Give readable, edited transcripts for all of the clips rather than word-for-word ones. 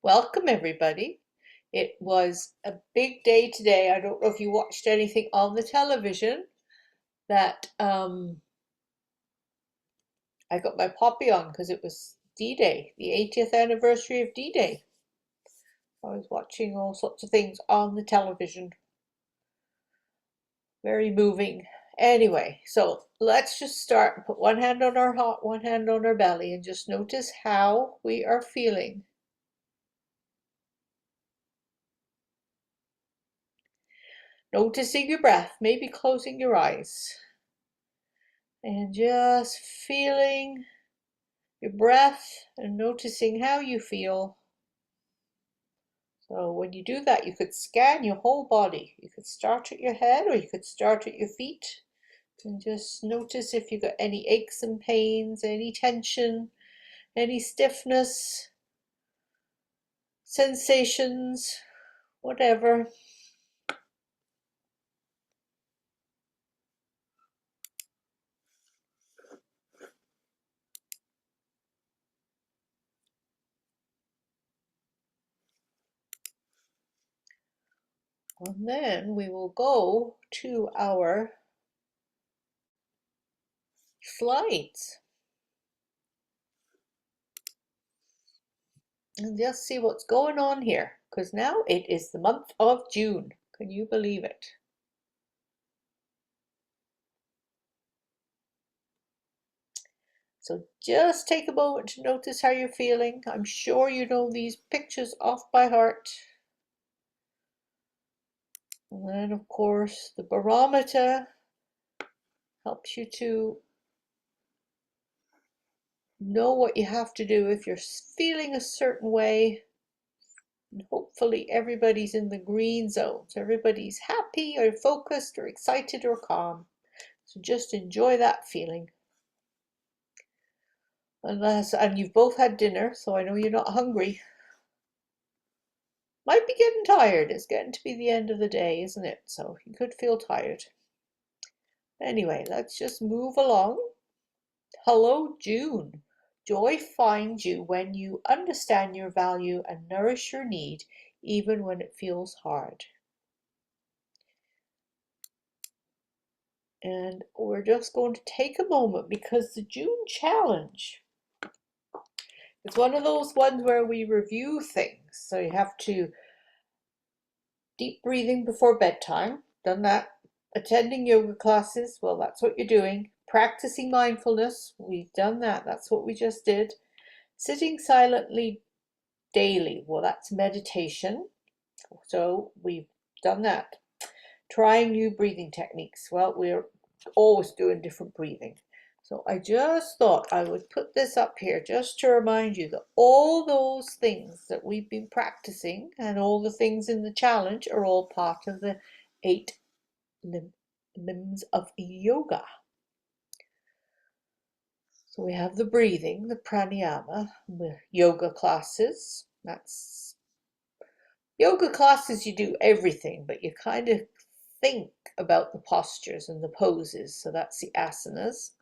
Welcome, everybody. It was a big day today. I don't know if you watched anything on the television that I got my poppy on because it was D-Day, the 80th anniversary of D-Day. I was watching all sorts of things on the television. Very moving. Anyway, so let's just start and put one hand on our heart, one hand on our belly, and just notice how we are feeling. Noticing your breath, maybe closing your eyes. And just feeling your breath and noticing how you feel. So when you do that, you could scan your whole body. You could start at your head or you could start at your feet and just notice if you've got any aches and pains, any tension, any stiffness, sensations, whatever. And then we will go to our slides and just see what's going on here, because now it is the month of June. Can you believe it? So just take a moment to notice how you're feeling. I'm sure you know these pictures off by heart. And then, of course, the barometer helps you to know what you have to do if you're feeling a certain way. And hopefully everybody's in the green zone. So everybody's happy or focused or excited or calm. So just enjoy that feeling. And you've both had dinner, so I know you're not hungry. Might be getting tired. It's getting to be the end of the day, isn't it? So you could feel tired. Anyway, let's just move along. Hello, June. Joy finds you when you understand your value and nourish your need, even when it feels hard. And we're just going to take a moment because the June challenge is one of those ones where we review things. So you have to deep breathing before bedtime, done that. Attending yoga classes, well, that's what you're doing. Practicing mindfulness, we've done that. That's what we just did. Sitting silently daily, well, that's meditation. So we've done that. Trying new breathing techniques, well, we're always doing different breathing. So I just thought I would put this up here just to remind you that all those things that we've been practicing and all the things in the challenge are all part of the 8 limbs of yoga. So we have the breathing, the pranayama, the yoga classes. That's yoga classes, you do everything, but you kind of think about the postures and the poses. So that's the asanas.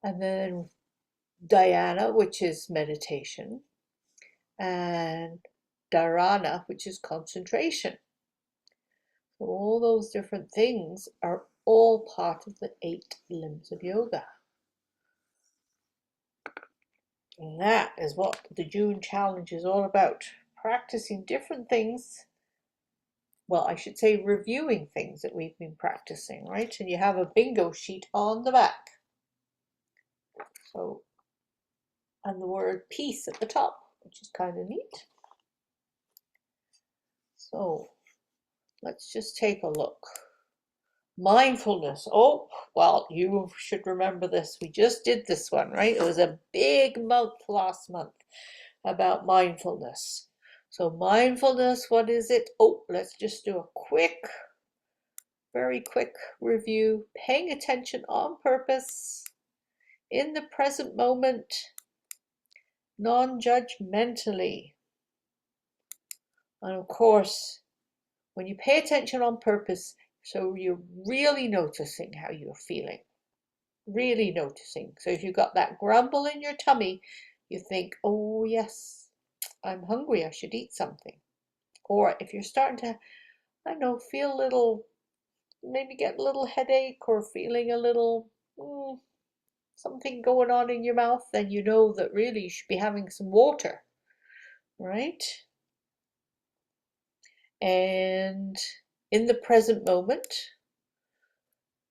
And then dhyana, which is meditation, and dharana, which is concentration. So all those different things are all part of the 8 limbs of yoga. And that is what the June challenge is all about. Practicing different things. Well, I should say reviewing things that we've been practicing, right? And you have a bingo sheet on the back. So, and the word peace at the top, which is kind of neat. So let's just take a look. Mindfulness. Oh, well, you should remember this. We just did this one, right? It was a big month last month about mindfulness. So mindfulness, what is it? Oh, let's just do a very quick review. Paying attention on purpose, in the present moment, non-judgmentally. And of course, when you pay attention on purpose, so you're really noticing how you're feeling, really noticing. So if you've got that grumble in your tummy, you think, oh yes, I'm hungry, I should eat something. Or if you're starting to, I don't know, feel a little, maybe get a little headache or feeling a little something going on in your mouth, then you know that really you should be having some water, right? And in the present moment,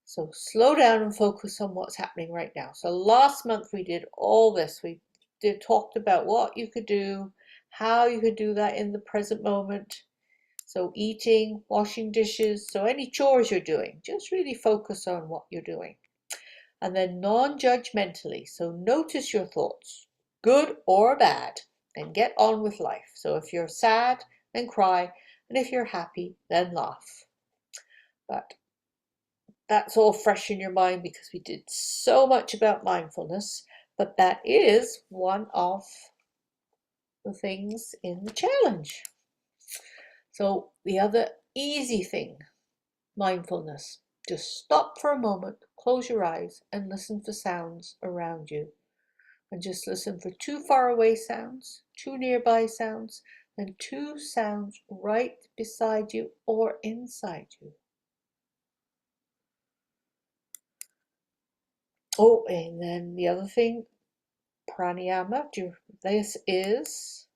so slow down and focus on what's happening right now. So last month we did all this. We talked about what you could do, how you could do that in the present moment. So eating, washing dishes, so any chores you're doing, just really focus on what you're doing. And then non-judgmentally, so notice your thoughts, good or bad, and get on with life. So if you're sad, then cry, and if you're happy, then laugh. But that's all fresh in your mind because we did so much about mindfulness, but that is one of the things in the challenge. So the other easy thing, mindfulness. Just stop for a moment, close your eyes, and listen for sounds around you. And just listen for 2 far away sounds, 2 nearby sounds, and 2 sounds right beside you or inside you. Oh, and then the other thing, pranayama. This is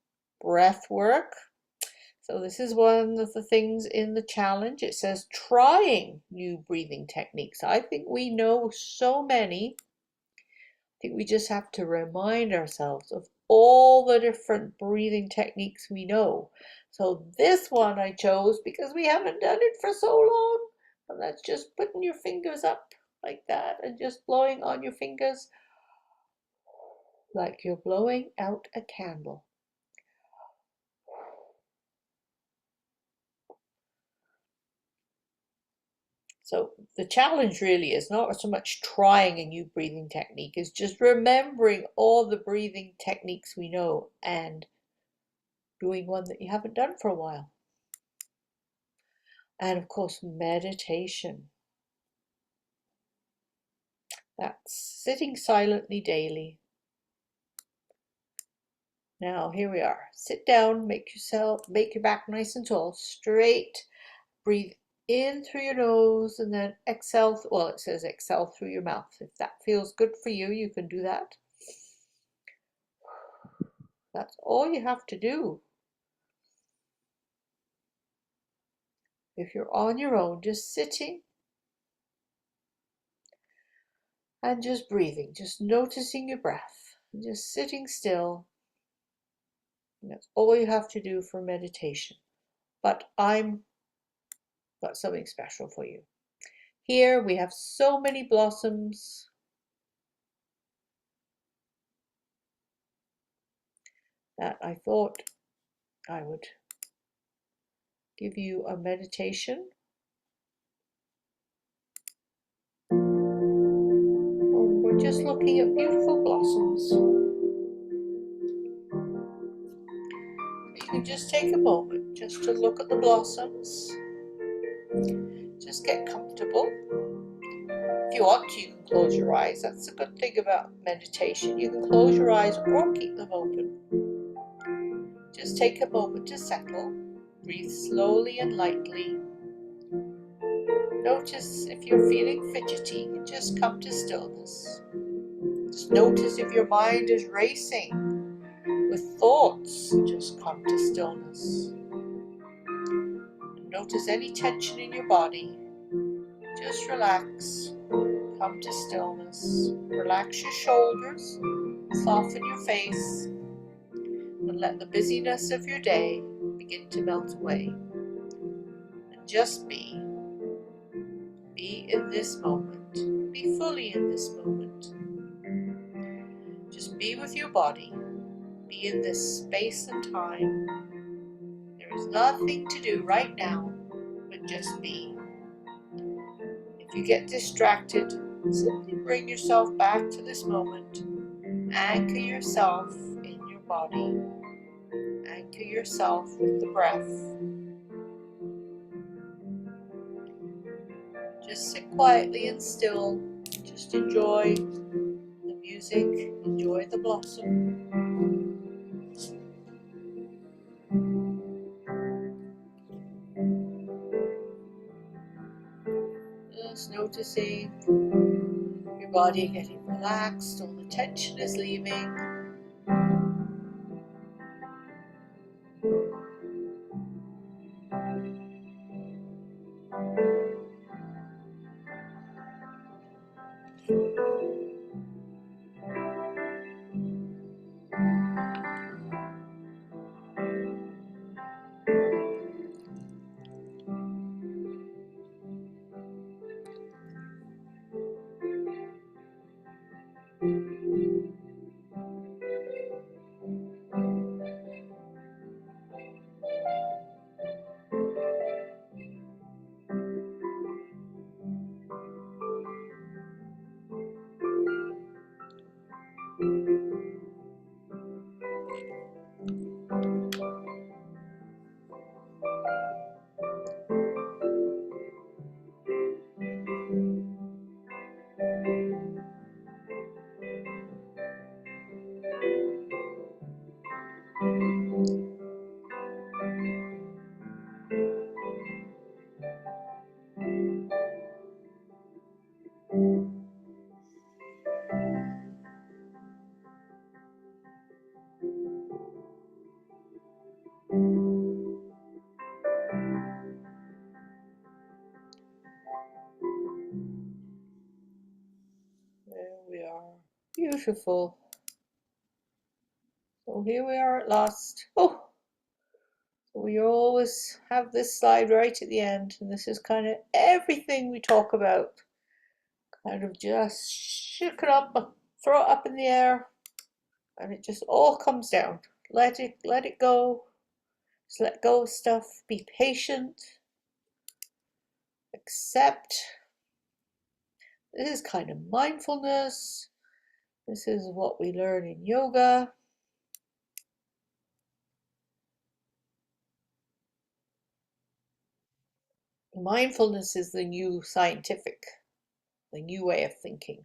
breath work. So this is one of the things in the challenge. It says trying new breathing techniques. I think we know so many. I think we just have to remind ourselves of all the different breathing techniques we know. So this one I chose because we haven't done it for so long. And that's just putting your fingers up like that and just blowing on your fingers like you're blowing out a candle. So the challenge really is not so much trying a new breathing technique, it's just remembering all the breathing techniques we know and doing one that you haven't done for a while. And of course, meditation. That's sitting silently daily. Now here we are. Sit down, make your back nice and tall, straight. Breathe in through your nose and then exhale. Well, it says exhale through your mouth. If that feels good for you, you can do that. That's all you have to do. If you're on your own, just sitting and just breathing, just noticing your breath, just sitting still. And that's all you have to do for meditation. But I'm got something special for you. Here we have so many blossoms. That I thought I would give you a meditation. We're just looking at beautiful blossoms. You can just take a moment just to look at the blossoms. Just get comfortable. If you want to, you can close your eyes. That's a good thing about meditation. You can close your eyes or keep them open. Just take a moment to settle. Breathe slowly and lightly. Notice if you're feeling fidgety, just come to stillness. Just notice if your mind is racing with thoughts, just come to stillness. Notice any tension in your body. Just relax. Come to stillness. Relax your shoulders. Soften your face. And let the busyness of your day begin to melt away. And just be. Be in this moment. Be fully in this moment. Just be with your body. Be in this space and time. There is nothing to do right now, but just be. If you get distracted, simply bring yourself back to this moment. Anchor yourself in your body. Anchor yourself with the breath. Just sit quietly and still. Just enjoy the music. Enjoy the blossom. noticing your body getting relaxed, all the tension is leaving. There we are. Beautiful. So here we are at last. Oh, so we always have this slide right at the end, and this is kind of everything we talk about. Kind of just shook it up, throw it up in the air, and it just all comes down. Let it go. Just let go of stuff. Be patient. Accept. This is kind of mindfulness. This is what we learn in yoga. Mindfulness is the new scientific, the new way of thinking.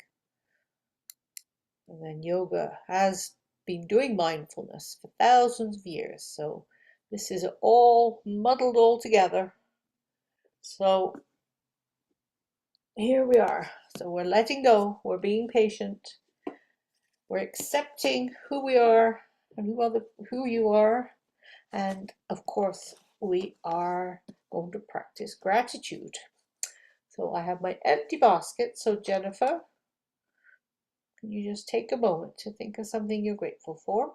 And then yoga has been doing mindfulness for thousands of years. So this is all muddled all together. So here we are. So we're letting go, we're being patient, we're accepting who we are and who you are. And of course, we are going to practice gratitude. So I have my empty basket. So Jennifer, can you just take a moment to think of something you're grateful for?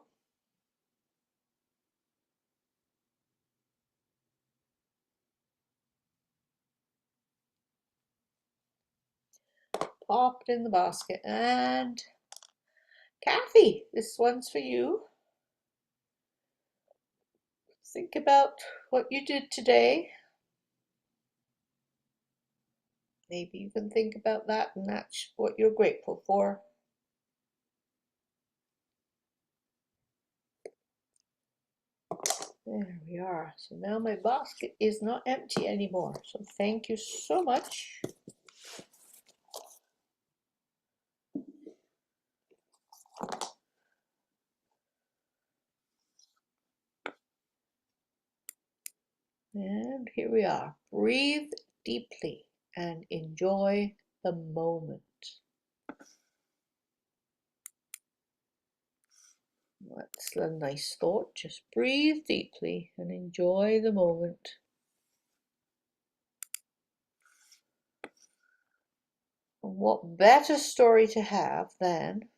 Pop it in the basket. And Kathy, this one's for you. Think about what you did today. Maybe you can think about that, and that's what you're grateful for. There we are. So now my basket is not empty anymore. So thank you so much. And here we are. Breathe deeply and enjoy the moment. That's a nice thought. Just breathe deeply and enjoy the moment. And what better story to have than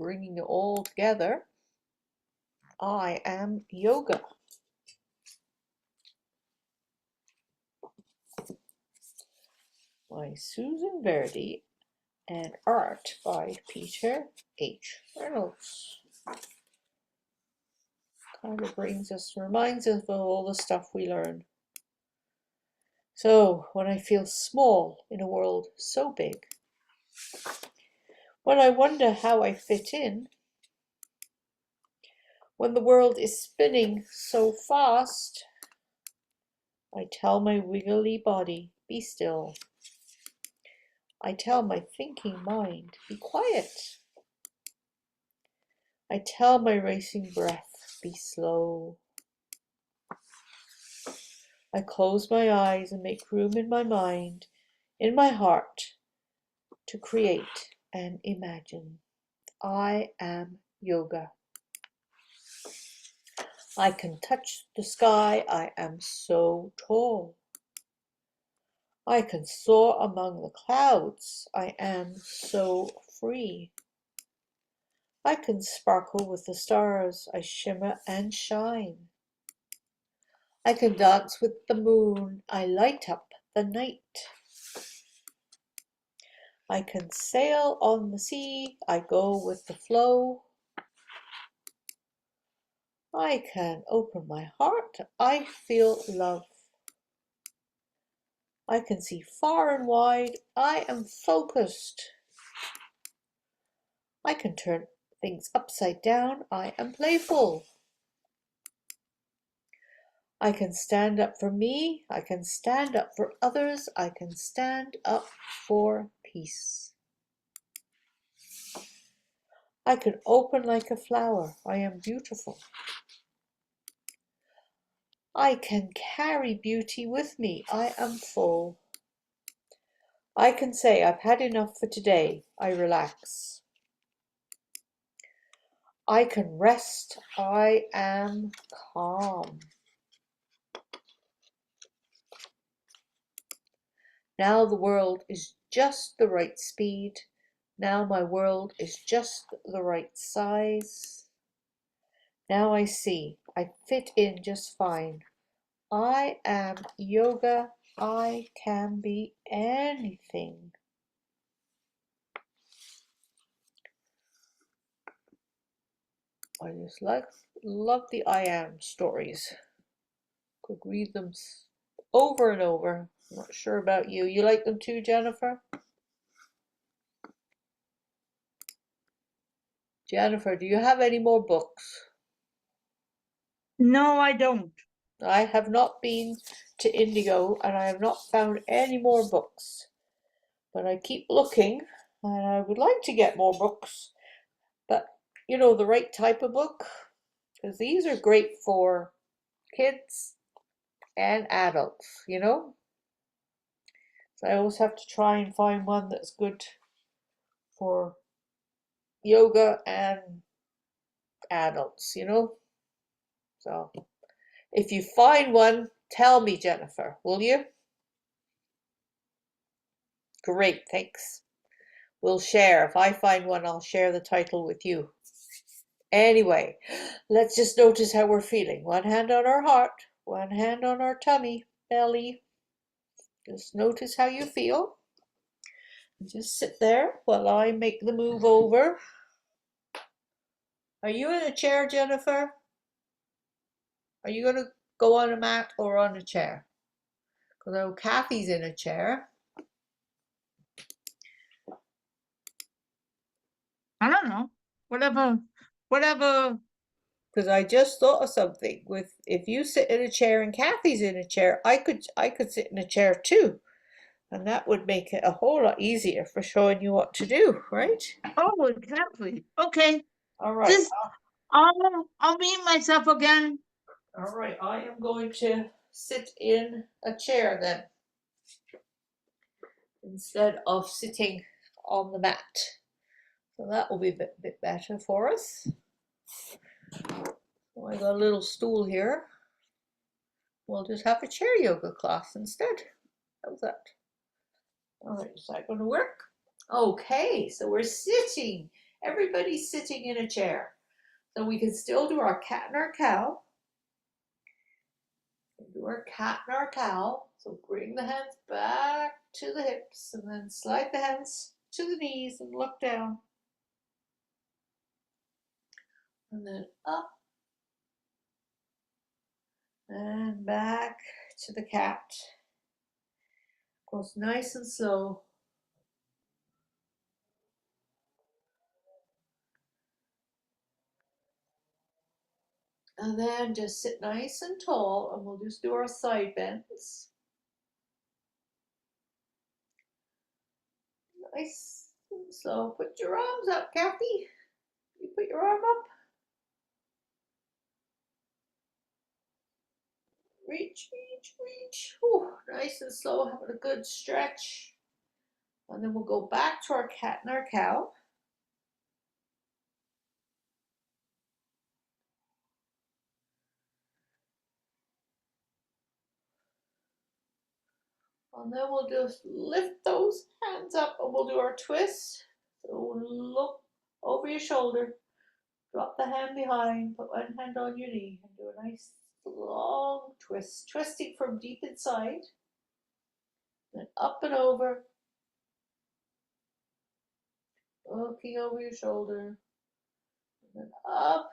bringing it all together? I am yoga. By Susan Verdi and art by Peter H. Reynolds. Kind of reminds us of all the stuff we learn. So when I feel small in a world so big, when I wonder how I fit in, when the world is spinning so fast, I tell my wiggly body, be still. I tell my thinking mind, be quiet. I tell my racing breath, be slow. I close my eyes and make room in my mind, in my heart, to create and imagine. I am yoga. I can touch the sky, I am so tall. I can soar among the clouds, I am so free. I can sparkle with the stars, I shimmer and shine. I can dance with the moon, I light up the night. I can sail on the sea, I go with the flow. I can open my heart, I feel love. I can see far and wide, I am focused. I can turn things upside down, I am playful. I can stand up for me, I can stand up for others, I can stand up for peace. I can open like a flower, I am beautiful. I can carry beauty with me, I am full. I can say I've had enough for today, I relax. I can rest, I am calm. Now the world is just the right speed. Now my world is just the right size. Now I see I fit in just fine. I am yoga. I can be anything. I just love the I am stories. Could read them over and over. I'm not sure about you. You like them too, Jennifer? Jennifer, do you have any more books? No, I don't. I have not been to Indigo and I have not found any more books. But I keep looking and I would like to get more books. But you know, the right type of book, because these are great for kids and adults, you know? So I always have to try and find one that's good for yoga and adults, you know? So if you find one, tell me, Jennifer, will you? Great, thanks. We'll share. If I find one, I'll share the title with you. Anyway, let's just notice how we're feeling. One hand on our heart, one hand on our tummy, belly. Just notice how you feel. Just sit there while I make the move over. Are you in a chair, Jennifer? Are you going to go on a mat or on a chair? Because I know Kathy's in a chair. I don't know. Whatever. Because I just thought of something. With if you sit in a chair and Kathy's in a chair, I could sit in a chair too. And that would make it a whole lot easier for showing you what to do, right? Oh, exactly. Okay. All right. Just I'll mute myself again. All right. I am going to sit in a chair then instead of sitting on the mat. So that will be a bit better for us. So I got a little stool here. We'll just have a chair yoga class instead. How's that? All right, is that going to work? Okay, so we're sitting. Everybody's sitting in a chair. So we can still do our cat and our cow. Do our cat and our cow. So bring the hands back to the hips and then slide the hands to the knees and look down. And then up and back to the cat. Goes nice and slow. And then just sit nice and tall and we'll just do our side bends. Nice and slow. Put your arms up, Kathy. You put your arm up. reach, reach, reach. Whew, nice and slow, having a good stretch. And then we'll go back to our cat and our cow. And then we'll just lift those hands up and we'll do our twist. So look over your shoulder, drop the hand behind, put one hand on your knee, and do a nice long twist, twisting from deep inside. Then up and over, looking over your shoulder, and then up,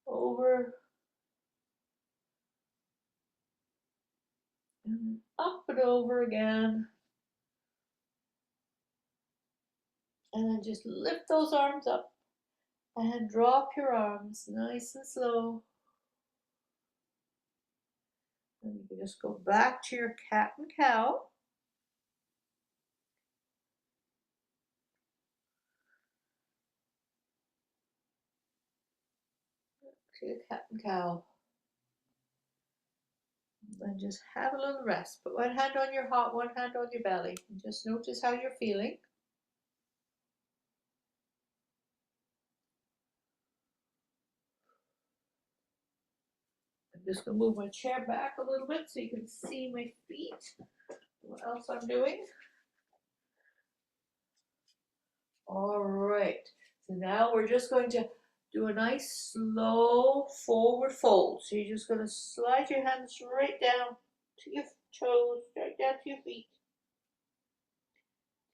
over, and up and over again. And then just lift those arms up and drop your arms nice and slow. And you can just go back to your cat and cow. To your cat and cow. And just have a little rest. Put one hand on your heart, one hand on your belly. And just notice how you're feeling. I'm just going to move my chair back a little bit so you can see my feet. What else I'm doing. All right. So now we're just going to do a nice slow forward fold. So you're just going to slide your hands right down to your toes, right down to your feet.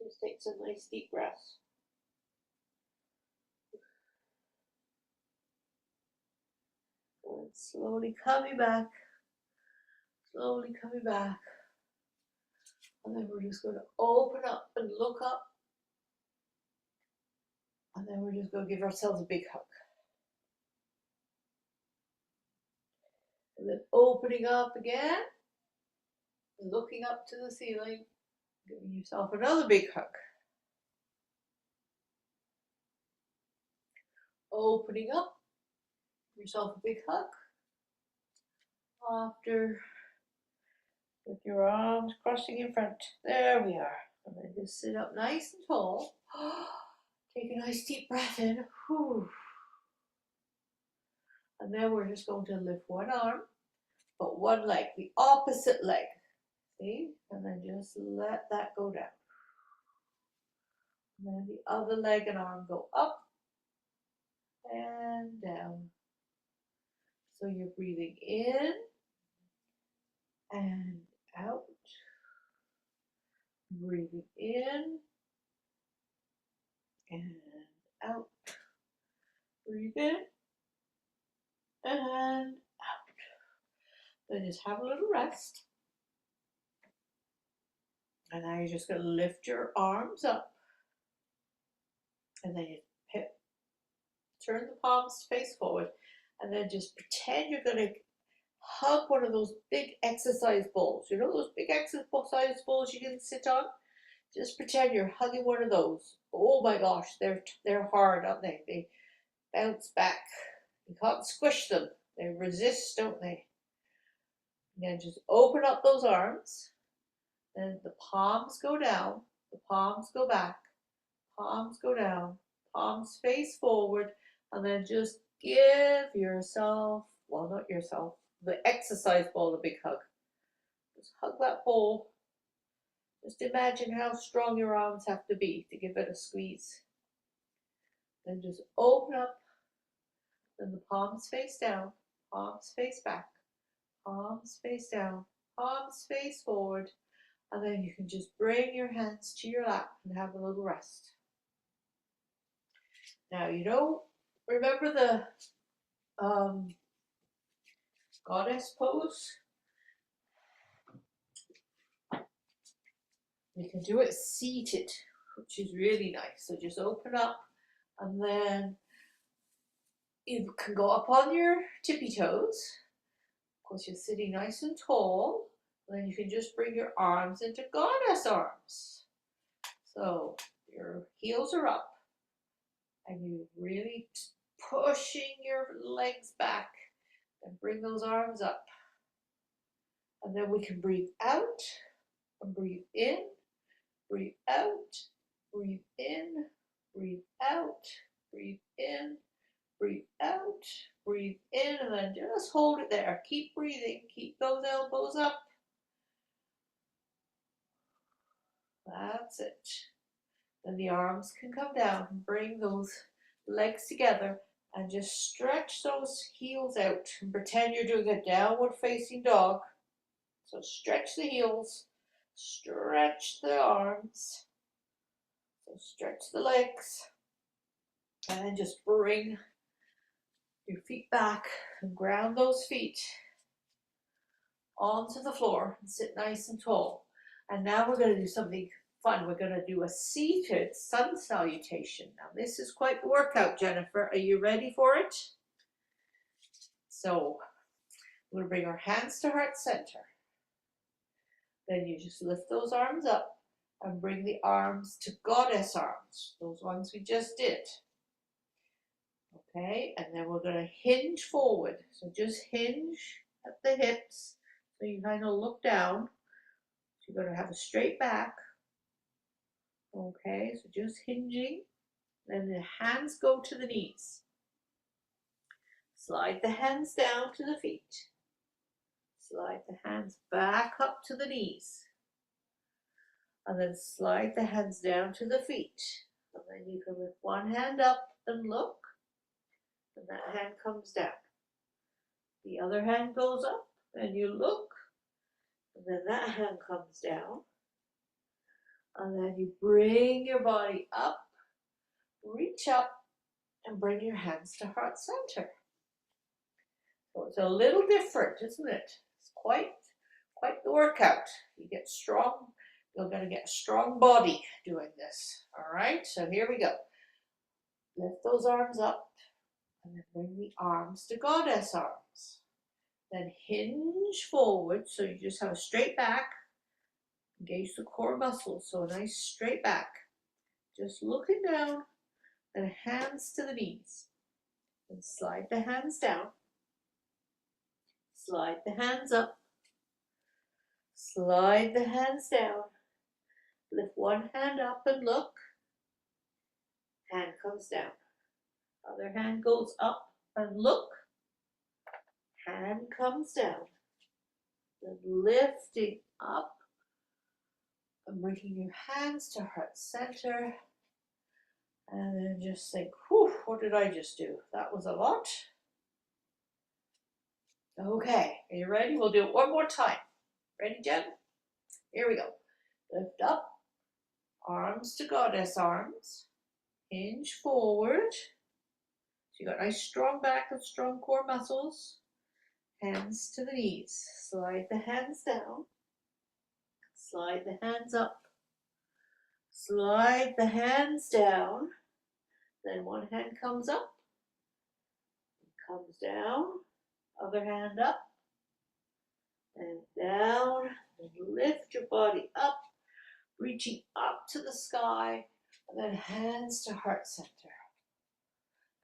Just take some nice deep breaths. And slowly coming back. Slowly coming back. And then we're just going to open up and look up. And then we're just going to give ourselves a big hug. And then opening up again. Looking up to the ceiling. Giving yourself another big hug. Opening up. Give yourself a big hug. After, with your arms crossing in front. There we are. And then just sit up nice and tall. Take a nice deep breath in. Whew. And then we're just going to lift one arm, but one leg, the opposite leg. See? And then just let that go down. And then the other leg and arm go up and down. So you're breathing in and out. Breathing in and out. Breathe in and out. Then just have a little rest. And now you're just going to lift your arms up. And then you turn the palms face forward. And then just pretend you're going to hug one of those big exercise balls. You know those big exercise balls you can sit on? Just pretend you're hugging one of those. Oh my gosh, they're hard, aren't they? They bounce back. You can't squish them. They resist, don't they? And then just open up those arms. Then the palms go down. The palms go back. Palms go down. Palms face forward. And then just give yourself, well, not yourself, the exercise ball a big hug. Just hug that ball. Just imagine how strong your arms have to be to give it a squeeze. Then just open up. Then the palms face down, palms face back, palms face down, palms face forward. And then you can just bring your hands to your lap and have a little rest. Now, remember the goddess pose? You can do it seated, which is really nice. So just open up and then you can go up on your tippy toes. Of course, you're sitting nice and tall. And then you can just bring your arms into goddess arms. So your heels are up and you're really pushing your legs back and bring those arms up. And then we can breathe out and breathe in, breathe out, breathe in, breathe out, breathe in, breathe out, breathe in, and then just hold it there. Keep breathing, keep those elbows up. That's it. Then the arms can come down and bring those legs together and just stretch those heels out and pretend you're doing a downward facing dog. So stretch the heels, stretch the arms, so stretch the legs, and then just bring your feet back and ground those feet onto the floor and sit nice and tall. And now we're going to do something fun. We're going to do a seated sun salutation. Now this is quite the workout, Jennifer. Are you ready for it? So we're going to bring our hands to heart center. Then you just lift those arms up and bring the arms to goddess arms, those ones we just did. Okay, and then we're going to hinge forward. So just hinge at the hips. So you kind of look down. So you're going to have a straight back. Okay, so just hinging. Then the hands go to the knees. Slide the hands down to the feet. Slide the hands back up to the knees. And then slide the hands down to the feet. And then you can lift one hand up and look. And that hand comes down. The other hand goes up and you look. And then that hand comes down. And then you bring your body up, reach up, and bring your hands to heart center. So it's a little different, isn't it? It's quite the workout. You get strong. You're going to get a strong body doing this. All right, so here we go. Lift those arms up and then bring the arms to goddess arms. Then hinge forward, so you just have a straight back. Engage the core muscles, so a nice straight back. Just looking down, and hands to the knees. And slide the hands down. Slide the hands up. Slide the hands down. Lift one hand up and look. Hand comes down. Other hand goes up and look. Hand comes down. Then lifting up and bringing your hands to heart center. And then just think, whew, what did I just do? That was a lot. Okay, are you ready? We'll do it one more time. Ready, Jen? Here we go. Lift up, arms to goddess arms. Hinge forward. So you got a nice strong back and strong core muscles. Hands to the knees. Slide the hands down. Slide the hands up. Slide the hands down. Then one hand comes up. Comes down. Other hand up. And down. And lift your body up. Reaching up to the sky. And then hands to heart center.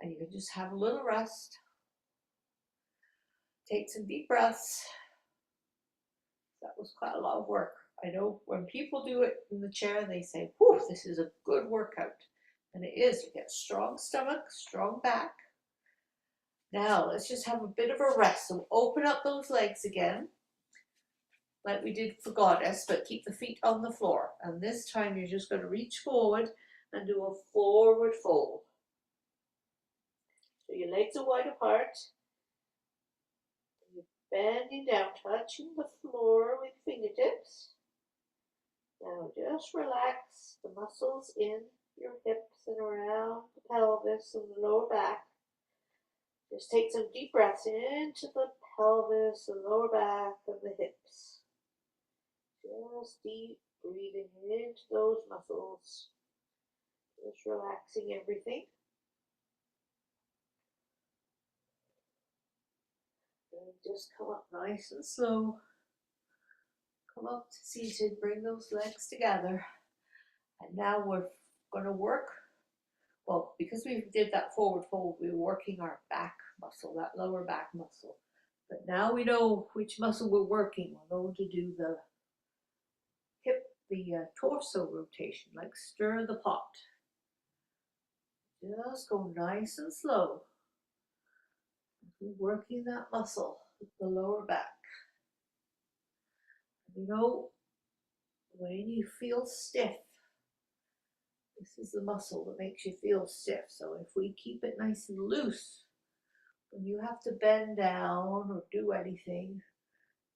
And you can just have a little rest. Take some deep breaths. That was quite a lot of work. I know when people do it in the chair, they say, whew, this is a good workout. And it is. You get strong stomach, strong back. Now, let's just have a bit of a rest. So open up those legs again, like we did for goddess, but keep the feet on the floor. And this time, you're just going to reach forward and do a forward fold. So your legs are wide apart. Bending down, touching the floor with fingertips. Now just relax the muscles in your hips and around the pelvis and the lower back. Just take some deep breaths into the pelvis, the lower back, and the hips. Just deep breathing into those muscles. Just relaxing everything. And just come up nice and slow. Come up to seated, bring those legs together. And now we're going to work, well, because we did that forward fold, we were working our back muscle, that lower back muscle. But now we know which muscle we're working. We're going to do the hip, the torso rotation, like stir the pot. Just go nice and slow. We're working that muscle, the lower back. You know, when you feel stiff, this is the muscle that makes you feel stiff. So if we keep it nice and loose, when you have to bend down or do anything,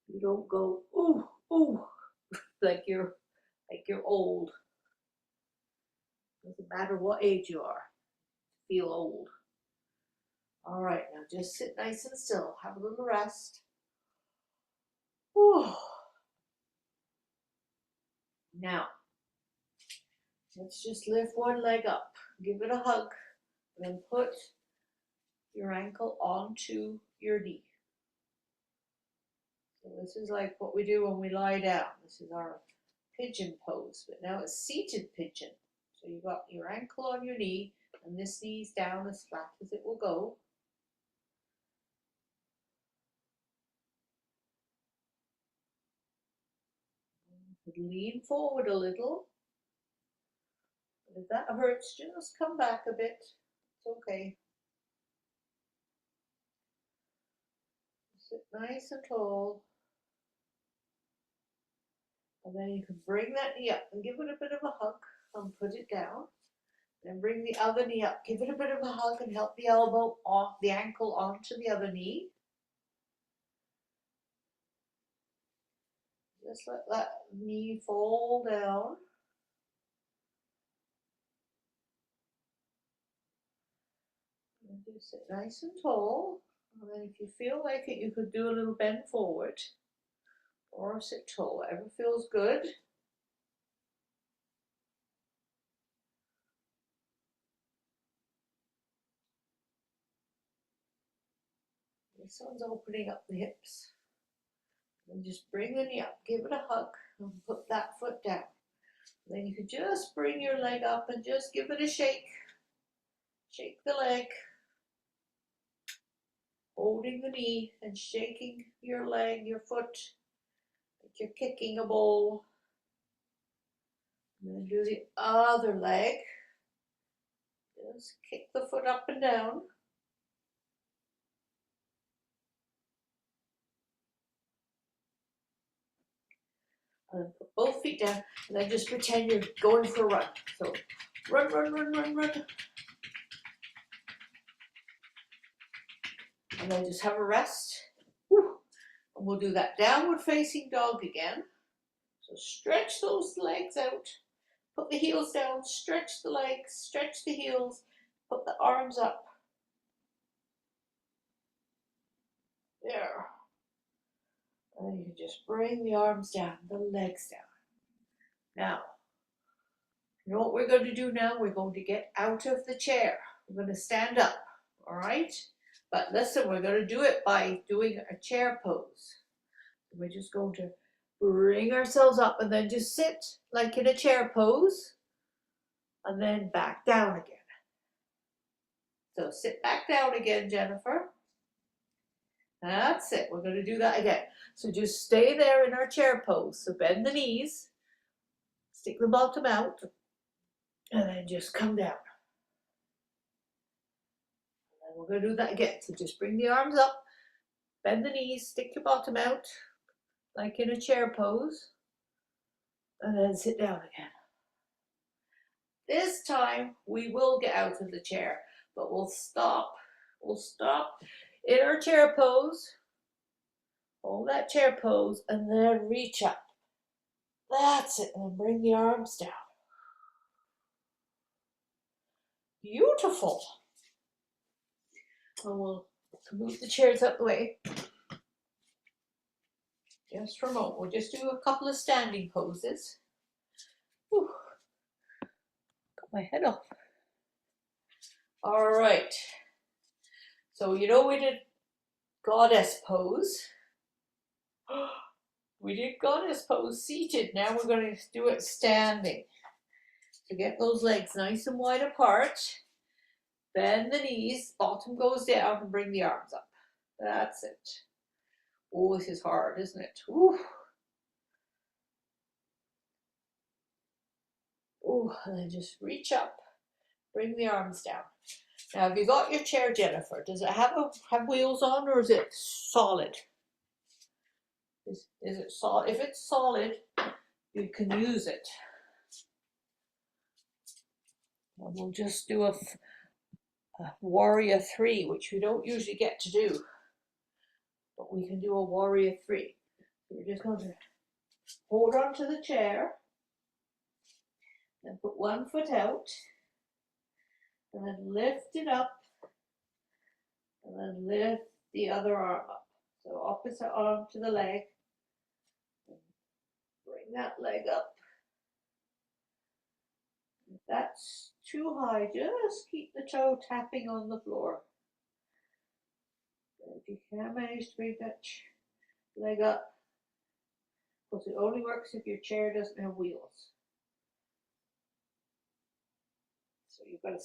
you don't go, ooh, ooh, like you're old. Doesn't matter what age you are, feel old. All right, now just sit nice and still. Have a little rest. Whew. Now, let's just lift one leg up. Give it a hug. And then put your ankle onto your knee. So this is like what we do when we lie down. This is our pigeon pose, but now it's seated pigeon. So you've got your ankle on your knee, and this knee's down as flat as it will go. Lean forward a little. But if that hurts, just come back a bit. It's okay. Sit nice and tall. And then you can bring that knee up and give it a bit of a hug and put it down. Then bring the other knee up, give it a bit of a hug and help the elbow off the ankle onto the other knee. Just let that knee fall down. And just sit nice and tall. And then if you feel like it, you could do a little bend forward or sit tall, whatever feels good. This one's opening up the hips. And just bring the knee up, give it a hug, and put that foot down. Then you can just bring your leg up and just give it a shake. Shake the leg, holding the knee and shaking your leg, your foot, like you're kicking a ball. And then do the other leg. Just kick the foot up and down. And then put both feet down, and then just pretend you're going for a run. So run, run, run, run, run. And then just have a rest. Whew. And we'll do that downward facing dog again. So stretch those legs out. Put the heels down, stretch the legs, stretch the heels, put the arms up. There. And then you can just bring the arms down, the legs down. Now, you know what we're going to do now? We're going to get out of the chair. We're going to stand up, all right? But listen, we're going to do it by doing a chair pose. We're just going to bring ourselves up and then just sit like in a chair pose and then back down again. So sit back down again, Jennifer. That's it. We're going to do that again. So just stay there in our chair pose. So bend the knees, stick the bottom out, and then just come down. And then we're going to do that again. So just bring the arms up, bend the knees, stick your bottom out, like in a chair pose, and then sit down again. This time we will get out of the chair, but we'll stop. We'll stop in our chair pose, hold that chair pose, and then reach up. That's it, and then bring the arms down. Beautiful. And we'll move the chairs out the way. Just for a moment, we'll just do a couple of standing poses. Whew. Got my head off. All right. So you know we did goddess pose. We did goddess pose seated. Now we're going to do it standing. So get those legs nice and wide apart. Bend the knees, bottom goes down, and bring the arms up. That's it. Oh, this is hard, isn't it? Ooh. Ooh, and then just reach up, bring the arms down. Now, have you got your chair, Jennifer? Does it have wheels on, or is it solid? Is it solid? If it's solid, you can use it. And we'll just do a warrior 3, which we don't usually get to do, but we can do a warrior 3. So we're just going to hold on to the chair and put one foot out, and then lift it up, and then lift the other arm up. So opposite arm to the leg. Bring that leg up. If that's too high, just keep the toe tapping on the floor. If you can manage to bring that leg up, because it only works if your chair doesn't have wheels. So you've got to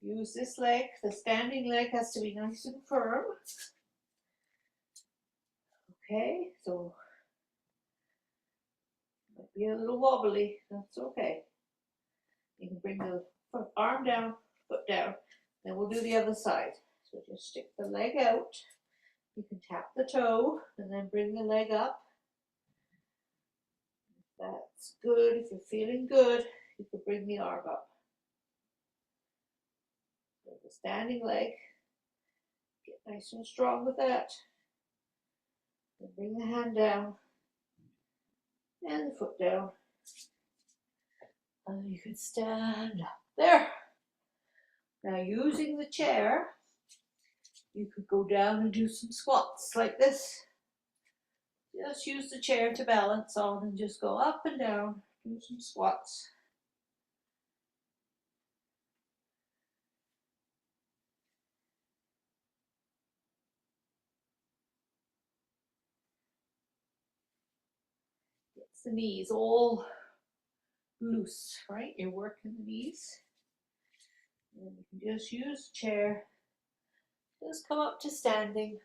use this leg. The standing leg has to be nice and firm. Okay, so it might be a little wobbly, that's okay. You can bring the arm down, foot down, then we'll do the other side. So just stick the leg out. You can tap the toe and then bring the leg up. That's good. If you're feeling good, you can bring the arm up. So the standing leg, get nice and strong with that. And bring the hand down and the foot down. And you can stand up. There. Now using the chair, you could go down and do some squats like this. Just use the chair to balance on and just go up and down, do some squats. Gets the knees all loose, right? You're working the knees. And you can just use the chair. Just come up to standing.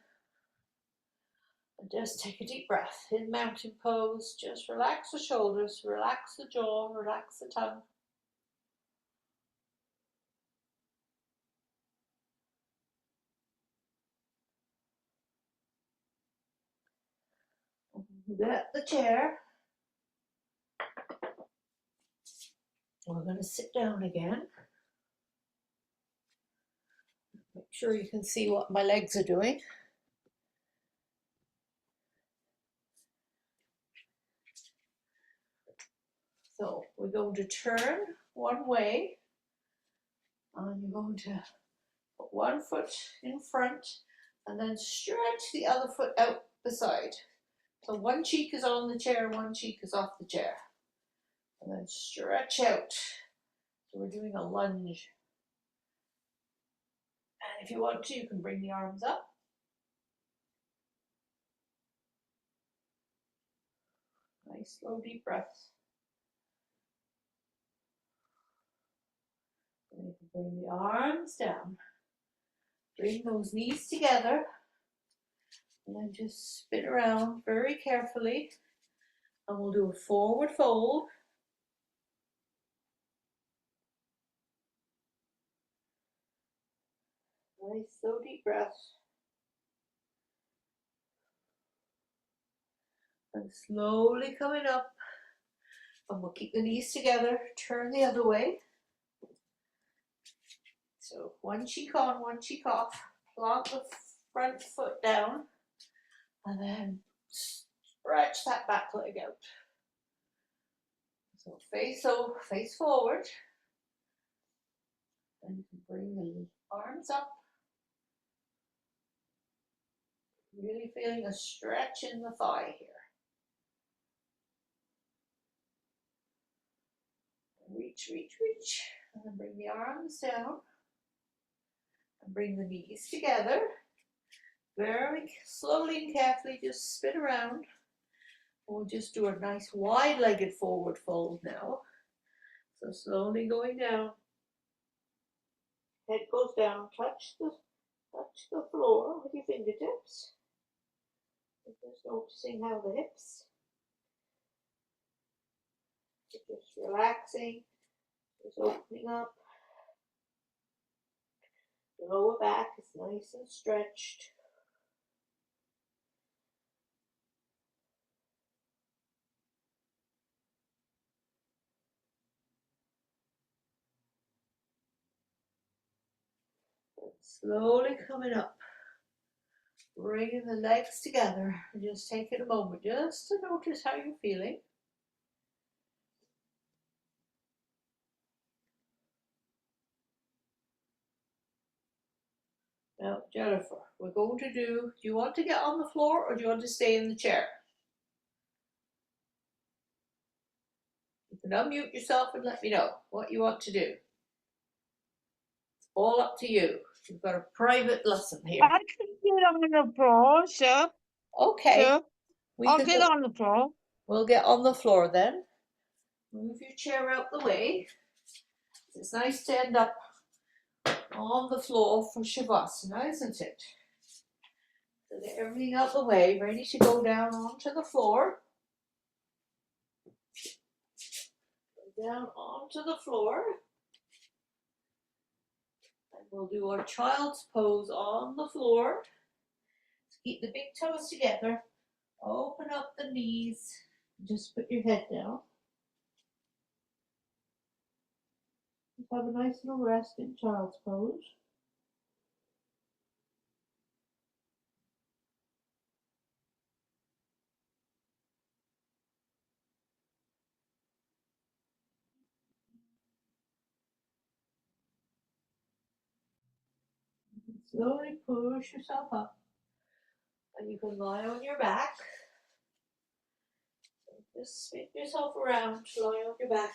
And just take a deep breath in mountain pose. Just relax the shoulders, relax the jaw, relax the tongue. Get the chair. We're going to sit down again. Make sure you can see what my legs are doing. So we're going to turn one way, and you're going to put one foot in front and then stretch the other foot out the side. So one cheek is on the chair, one cheek is off the chair. And then stretch out. So we're doing a lunge. And if you want to, you can bring the arms up. Nice slow deep breaths. And you can bring the arms down. Bring those knees together. And then just spin around very carefully. And we'll do a forward fold. Nice slow deep breaths. And slowly coming up. And we'll keep the knees together. Turn the other way. So one cheek on, one cheek off. Plant the front foot down. And then stretch that back leg out. So face forward. And you can bring the arms up. Really feeling a stretch in the thigh here. Reach, reach, reach. And then bring the arms down. And bring the knees together. Very slowly and carefully just spin around. We'll just do a nice wide-legged forward fold now. So slowly going down. Head goes down, touch the floor with your fingertips. Just noticing how the hips are just relaxing, just opening up. The lower back is nice and stretched. And slowly coming up, bringing the legs together, and just taking a moment just to notice how you're feeling. Now, Jennifer, we're going to do you want to get on the floor or do you want to stay in the chair? You can unmute yourself and let me know what you want to do. It's all up to you. You've got a private lesson here. I can get on the floor, sure. Okay. Sure. We I'll can get go, on the floor. we'll get on the floor then. Move your chair out the way. It's nice to end up on the floor for Shavasana, isn't it? So get everything out the way, ready to go down onto the floor. Go down onto the floor. And we'll do our child's pose on the floor. Keep the big toes together. Open up the knees. Just put your head down. Just have a nice little rest in child's pose. Slowly push yourself up. And you can lie on your back. Just spin yourself around, lie on your back.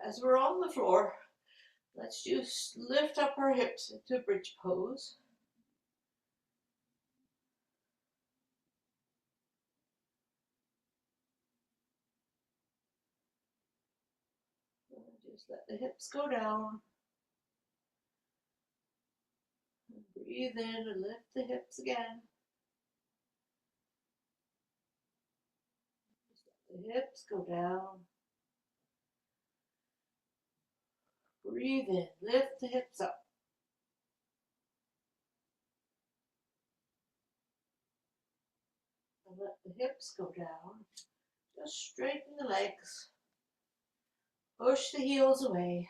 As we're on the floor, let's just lift up our hips into bridge pose. And just let the hips go down. And breathe in and lift the hips again. Just let the hips go down. Breathe in, lift the hips up. And let the hips go down. Just straighten the legs. Push the heels away.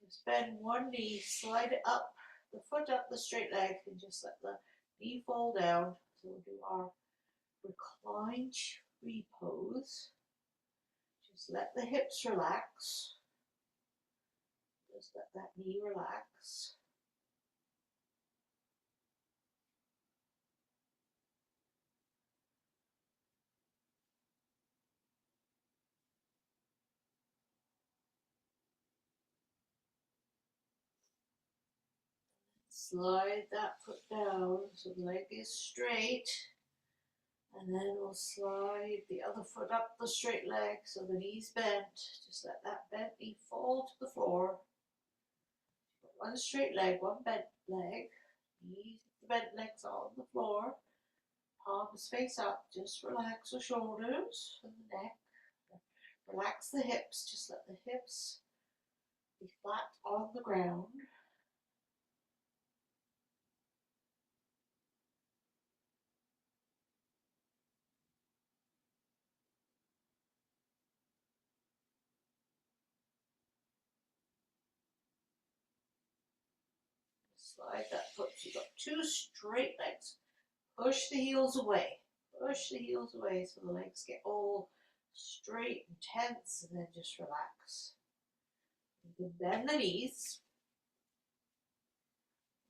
Just bend one knee, slide it up, the foot up the straight leg, and just let the knee fall down. So we'll do our reclined tree pose. Just let the hips relax. Just let that knee relax. Slide that foot down so the leg is straight. And then we'll slide the other foot up the straight leg so the knee's bent. Just let that bent knee fall to the floor. One straight leg, one bent leg. Knees, the bent legs on the floor. Palms face up. Just relax the shoulders and the neck. Relax the hips. Just let the hips be flat on the ground. Slide that foot. So you've got two straight legs. Push the heels away. Push the heels away so the legs get all straight and tense, and then just relax. You can bend the knees.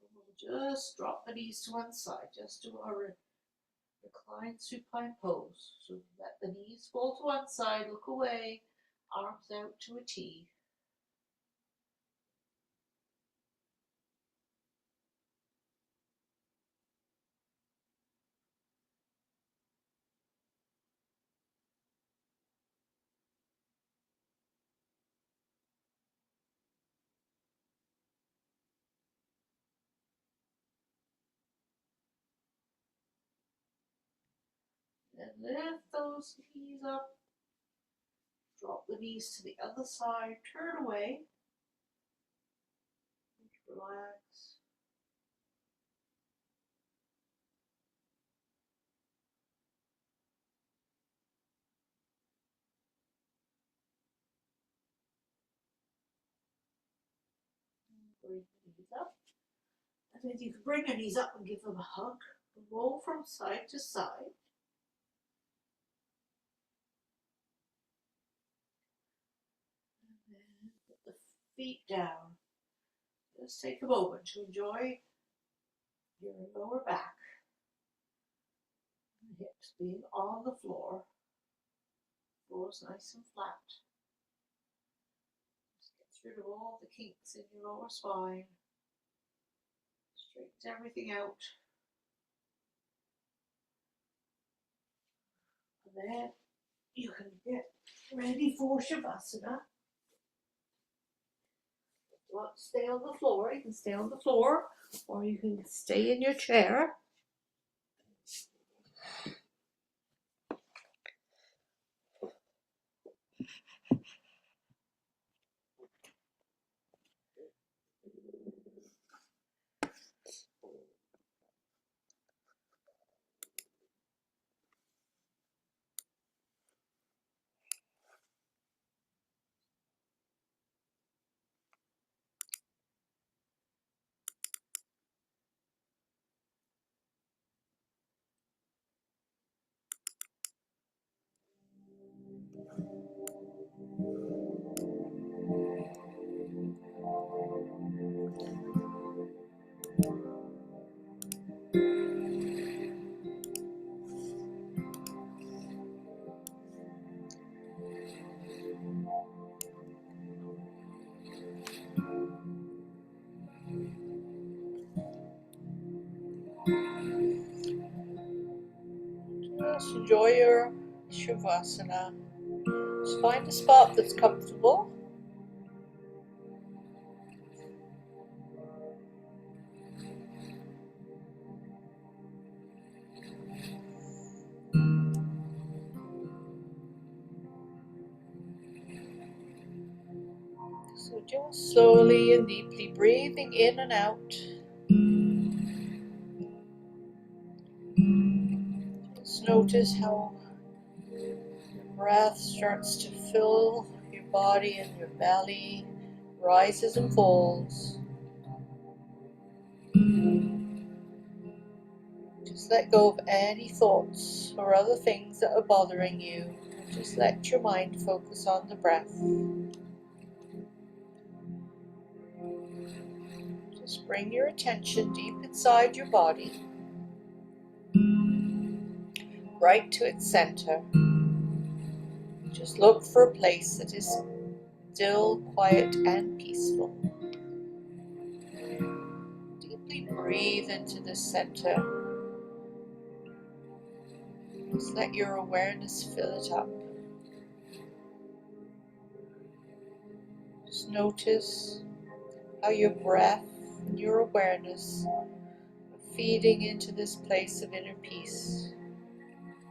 And we'll just drop the knees to one side. Just do our reclined supine pose. So let the knees fall to one side, look away, arms out to a T. Lift those knees up. Drop the knees to the other side. Turn away. Relax. Bring the knees up. And then you can bring your knees up and give them a hug. Roll from side to side. And then put the feet down. Just take a moment to enjoy your lower back. And hips being on the floor. The floor is nice and flat. Just get rid of all the kinks in your lower spine. Straightens everything out. And then you can get ready for Shavasana. If you want to stay on the floor, you can stay on the floor, or you can stay in your chair. Just enjoy your Shavasana. Just find a spot that's comfortable. So just slowly and deeply breathing in and out. Just notice how your breath starts to fill your body and your belly, rises and falls. Just let go of any thoughts or other things that are bothering you. Just let your mind focus on the breath. Just bring your attention deep inside your body, right to its center. Just look for a place that is still, quiet, and peaceful. Deeply breathe into the center. Just let your awareness fill it up. Just notice how your breath and your awareness are feeding into this place of inner peace.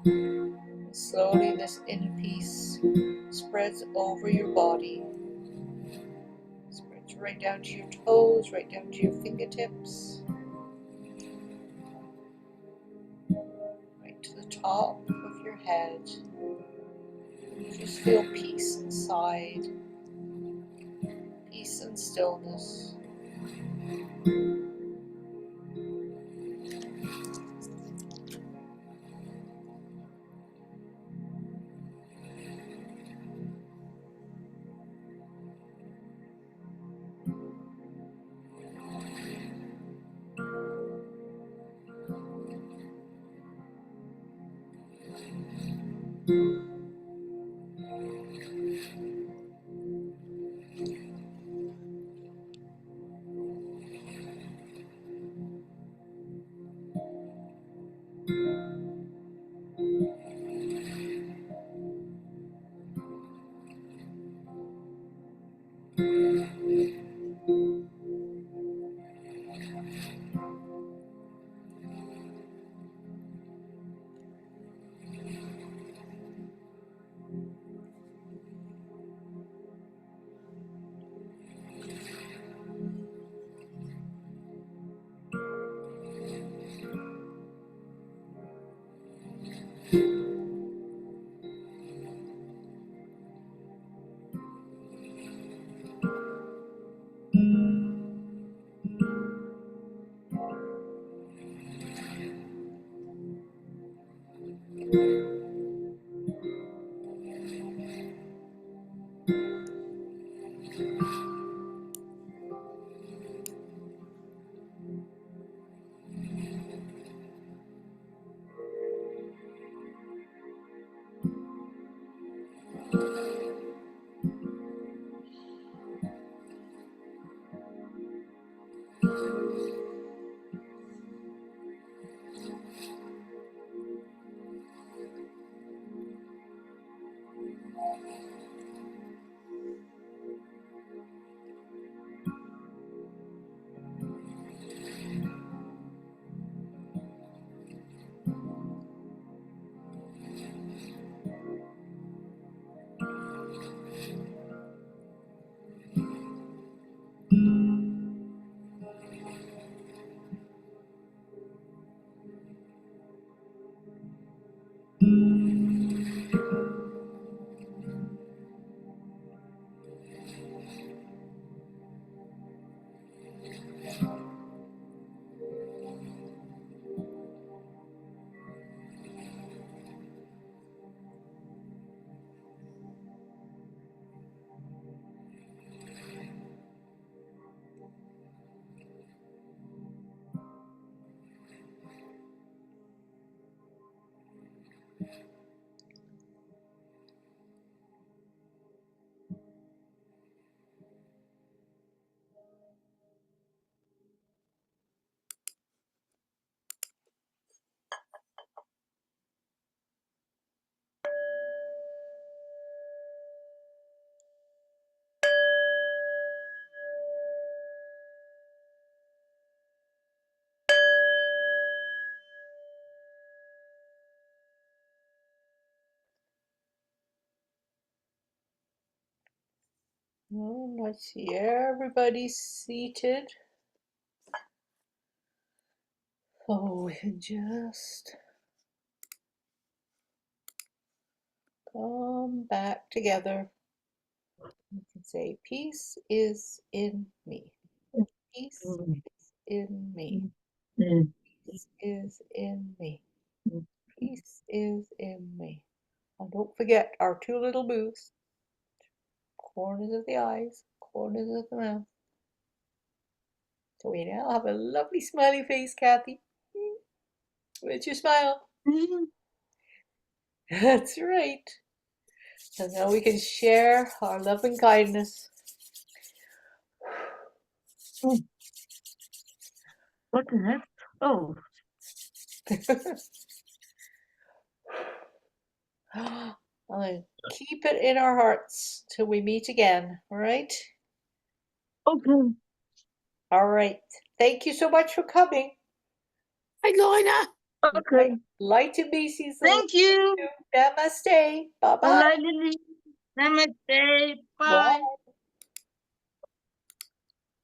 And slowly this inner peace spreads over your body. Spreads right down to your toes, right down to your fingertips. Right to the top of your head. Just feel peace inside. Peace and stillness. I see everybody's seated. Oh, we can just come back together. You can say, peace is in me. Peace is in me. Peace is in me. Peace is in me. And don't forget our two little moves. Corners of the eyes, corners of the mouth. So we now have a lovely smiley face, Kathy. Where's your smile? That's right. And now we can share our love and kindness. What the heck? Oh, Keep it in our hearts till we meet again, all right? okay. All right. Thank you so much for coming. Hi, Lorna. Okay. Light to be season. Thank you. Namaste. Bye-bye. Bye. Namaste. Bye.